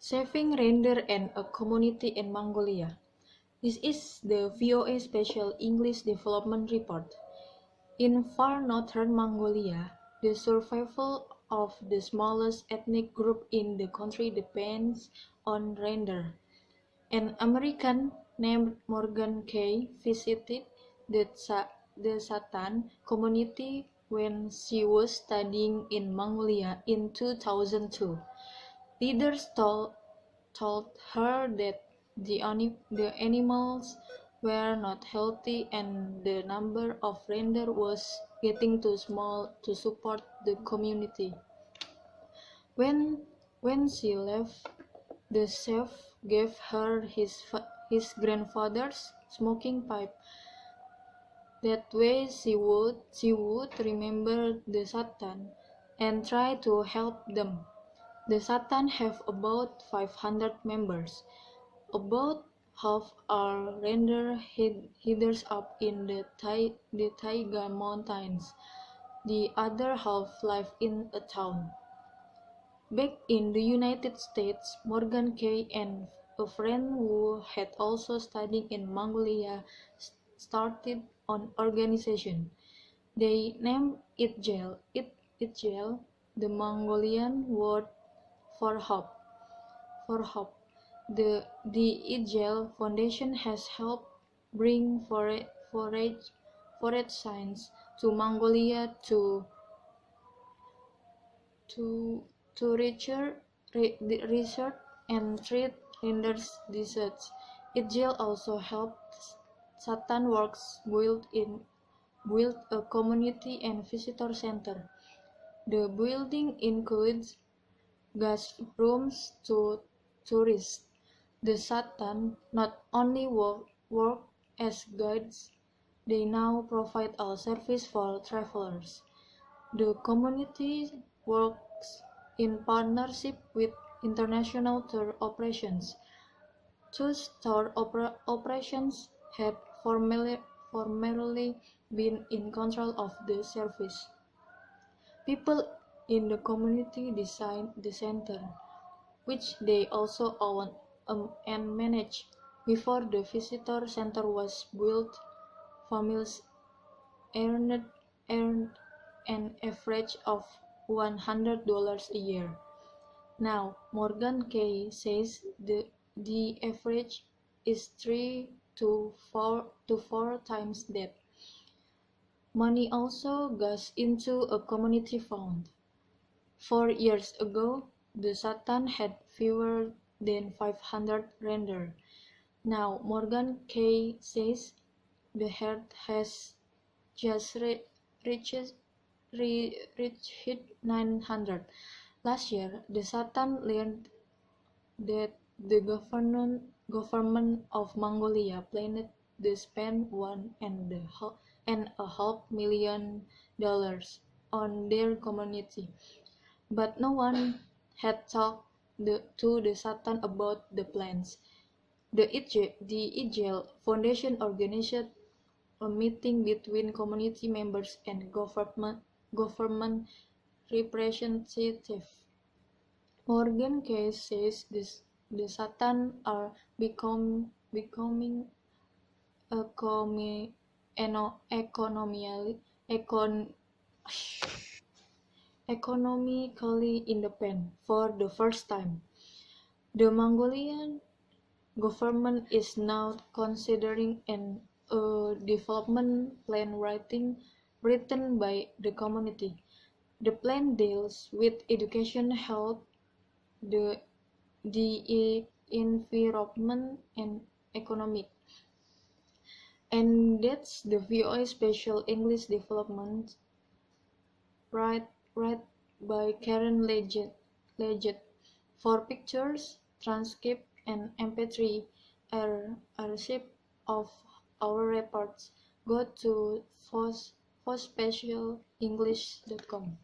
Saving Reindeer and a Community in Mongolia. This is the VOA Special English Development Report. In far northern Mongolia, the survival of the smallest ethnic group in the country depends on reindeer. An American named Morgan Kay visited the Satan community when she was studying in Mongolia in 2002. Leaders told her that the animals were not healthy and the number of reindeer was getting too small to support the community. When she left, the chef gave her his grandfather's smoking pipe. That way she would remember the Satan and try to help them. The Satan have about 500 members. About half are reindeer herders up in the Taiga Mountains. The other half live in a town. Back in the United States, Morgan Kay and a friend who had also studied in Mongolia started an organization. They named it Itjel, the Mongolian word for hope. The Itjel Foundation has helped bring forage science to Mongolia to research and treat reindeer's diseases. Itjel also helped Satan Works build a community and visitor center. The building includes guest rooms to tourists. The Satan not only work as guides, they now provide a service for travelers. The community works in partnership with international tour operations. Those tour operations had formerly been in control of the service. People in the community designed the center, which they also own and manage. Before the visitor center was built, families earned an average of $100 a year. Now, Morgan Kay says the average is 3 to 4 times that. Money also goes into a community fund. 4 years ago, the Satan had fewer than 500 reindeer. Now, Morgan Kay says the herd has just reached 900. Last year, the Satan learned that the government of Mongolia planned to spend $1.5 million on their community, but no one had talked to the Satan about the plans. The Itjel Foundation organized a meeting between community members and government representatives. Morgan Kay says the Satan are becoming economically independent for the first time. The Mongolian government is now considering a development plan written by the community. The plan deals with education, health, the environment, and economic. And that's the VOA Special English Development, right by Karen Legend. For pictures, transcript, and MP3 archive of our reports, go to fospecialenglish.com.